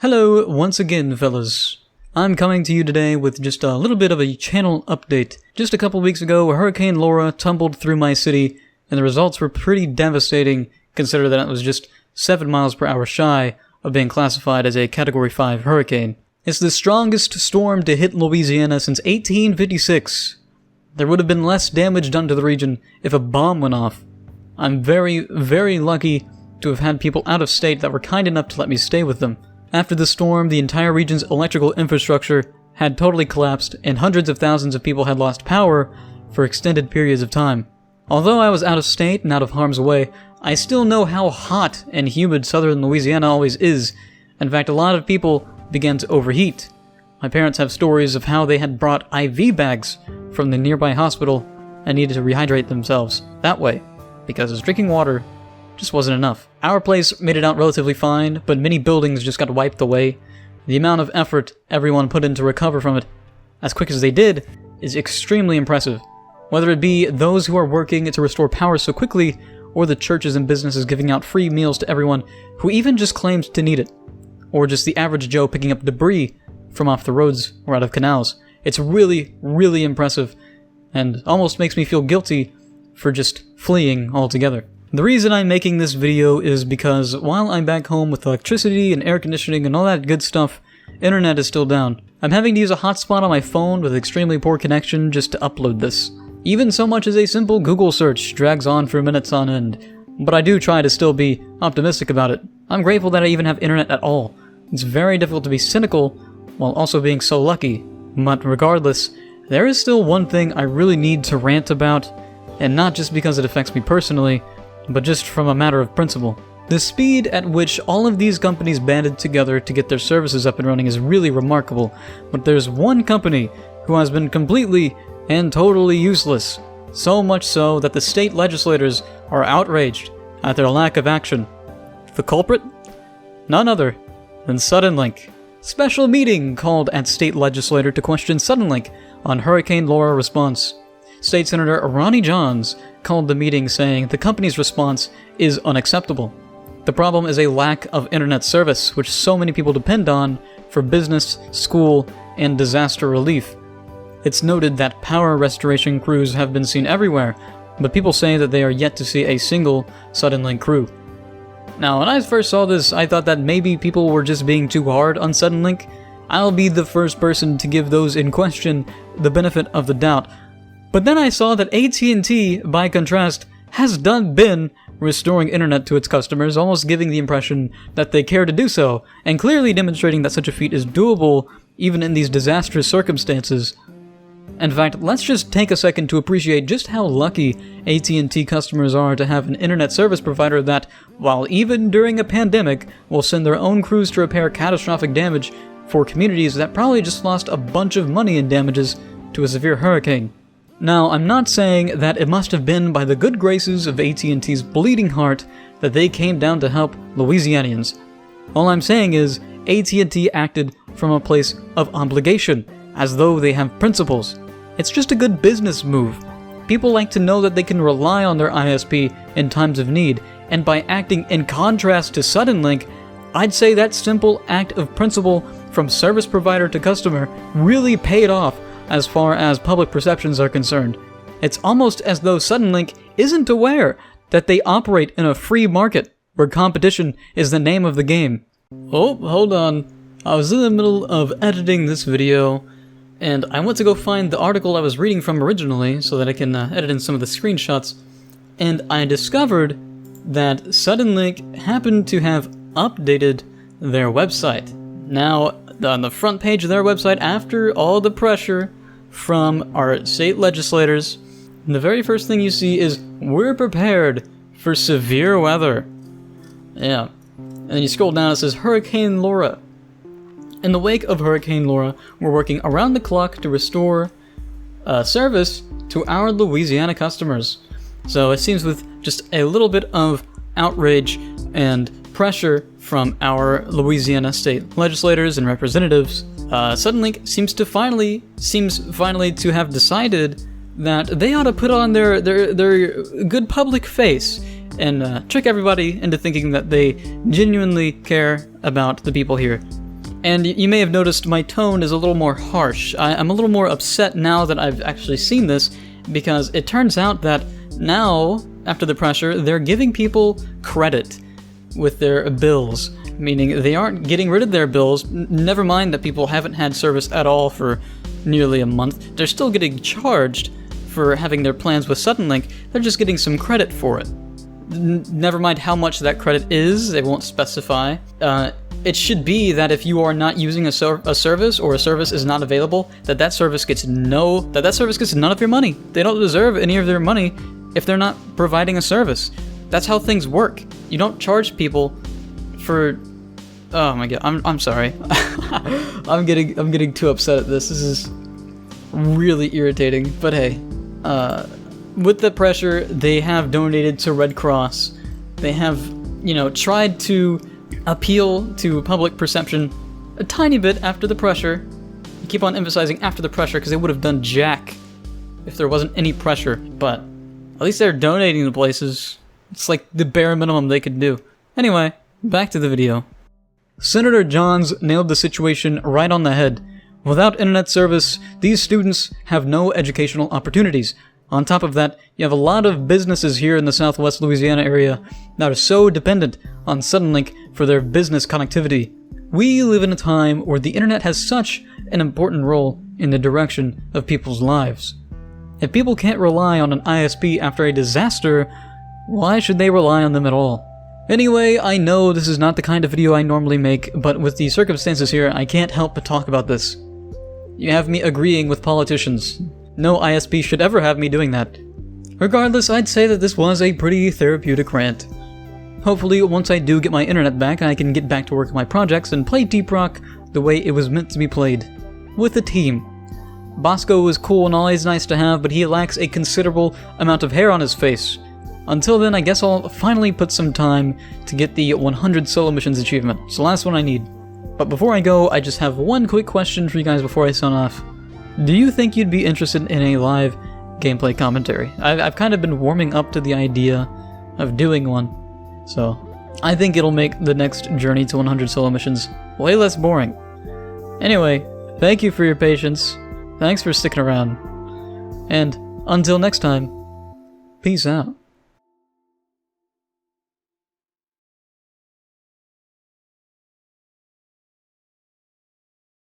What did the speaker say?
Hello once again, fellas. I'm coming to you today with just a little bit of a channel update. Just a couple weeks ago, Hurricane Laura tumbled through my city, and the results were pretty devastating, considering that it was just 7 miles per hour shy of being classified as a Category 5 hurricane. It's the strongest storm to hit Louisiana since 1856. There would have been less damage done to the region if a bomb went off. I'm very, very lucky to have had people out of state that were kind enough to let me stay with them. After the storm, the entire region's electrical infrastructure had totally collapsed, and hundreds of thousands of people had lost power for extended periods of time. Although I was out of state and out of harm's way, I still know how hot and humid southern Louisiana always is. In fact, a lot of people began to overheat. My parents have stories of how they had brought IV bags from the nearby hospital and needed to rehydrate themselves that way, because drinking water just wasn't enough. Our place made it out relatively fine, but many buildings just got wiped away. The amount of effort everyone put in to recover from it as quick as they did is extremely impressive. Whether it be those who are working to restore power so quickly, or the churches and businesses giving out free meals to everyone who even just claimed to need it, or just the average Joe picking up debris from off the roads or out of canals. It's really, really impressive, and almost makes me feel guilty for just fleeing altogether. The reason I'm making this video is because while I'm back home with electricity and air conditioning and all that good stuff, internet is still down. I'm having to use a hotspot on my phone with extremely poor connection just to upload this. Even so much as a simple Google search drags on for minutes on end, but I do try to still be optimistic about it. I'm grateful that I even have internet at all. It's very difficult to be cynical while also being so lucky, but regardless, there is still one thing I really need to rant about, and not just because it affects me personally, but just from a matter of principle. The speed at which all of these companies banded together to get their services up and running is really remarkable, but there's one company who has been completely and totally useless, so much so that the state legislators are outraged at their lack of action. The culprit? None other than Suddenlink. Special meeting called at state legislator to question Suddenlink on Hurricane Laura response. State Senator Ronnie Johns called the meeting saying the company's response is unacceptable. The problem is a lack of internet service, which so many people depend on for business, school, and disaster relief. It's noted that power restoration crews have been seen everywhere, but people say that they are yet to see a single Suddenlink crew. Now, when I first saw this, I thought that maybe people were just being too hard on Suddenlink. I'll be the first person to give those in question the benefit of the doubt. But then I saw that at&t, by contrast, has been restoring internet to its customers, almost giving the impression that they care to do so, and clearly demonstrating that such a feat is doable even in these disastrous circumstances. In fact, let's just take a second to appreciate just how lucky at&t customers are to have an internet service provider that, while even during a pandemic, will send their own crews to repair catastrophic damage for communities that probably just lost a bunch of money in damages to a severe hurricane. Now, I'm not saying that it must have been by the good graces of at&t's bleeding heart that they came down to help Louisianians. All I'm saying is, at&t acted from a place of obligation, as though they have principles. It's just a good business move. People like to know that they can rely on their ISP in times of need, and by acting in contrast to Suddenlink, I'd say that simple act of principle from service provider to customer really paid off as far as public perceptions are concerned. It's almost as though Suddenlink isn't aware that they operate in a free market, where competition is the name of the game. Oh, hold on. I was in the middle of editing this video, and I went to go find the article I was reading from originally so that I can edit in some of the screenshots, and I discovered that Suddenlink happened to have updated their website. Now, on the front page of their website, after all the pressure from our state legislators, the very first thing you see is, "We're prepared for severe weather." Yeah. And then you scroll down, it says, Hurricane Laura. In the wake of Hurricane Laura, we're working around the clock to restore service to our Louisiana customers. So it seems with just a little bit of outrage and pressure from our Louisiana state legislators and representatives, Suddenlink seems finally to have decided that they ought to put on their good public face and trick everybody into thinking that they genuinely care about the people here. And you may have noticed my tone is a little more harsh. I'm a little more upset now that I've actually seen this, because it turns out that now, after the pressure, they're giving people credit with their bills, meaning they aren't getting rid of their bills. Never mind that people haven't had service at all for nearly a month. They're still getting charged for having their plans with Suddenlink. They're just getting some credit for it. Never mind how much that credit is, they won't specify. It should be that if you are not using a service, or a service is not available, that service gets none of your money. They don't deserve any of their money if they're not providing a service. That's how things work. You don't charge people for... Oh my god, I'm sorry. I'm getting too upset at this. This is really irritating. But hey, with the pressure, they have donated to Red Cross. They have, tried to appeal to public perception a tiny bit after the pressure. I keep on emphasizing after the pressure because they would have done jack if there wasn't any pressure, but at least they're donating to places. It's like the bare minimum they could do. Anyway, back to the video. Senator Johns nailed the situation right on the head. Without internet service, these students have no educational opportunities. On top of that, you have a lot of businesses here in the southwest Louisiana area that are so dependent on Suddenlink for their business connectivity. We live in a time where the internet has such an important role in the direction of people's lives. If people can't rely on an ISP after a disaster, why should they rely on them at all? Anyway, I know this is not the kind of video I normally make, but with the circumstances here, I can't help but talk about this. You have me agreeing with politicians. No ISP should ever have me doing that. Regardless, I'd say that this was a pretty therapeutic rant. Hopefully, once I do get my internet back, I can get back to work on my projects and play Deep Rock the way it was meant to be played. With a team. Bosco is cool and all, he's nice to have, but he lacks a considerable amount of hair on his face. Until then, I guess I'll finally put some time to get the 100 solo missions achievement. It's the last one I need. But before I go, I just have one quick question for you guys before I sign off. Do you think you'd be interested in a live gameplay commentary? I've kind of been warming up to the idea of doing one, so I think it'll make the next journey to 100 solo missions way less boring. Anyway, thank you for your patience, thanks for sticking around, and until next time, peace out.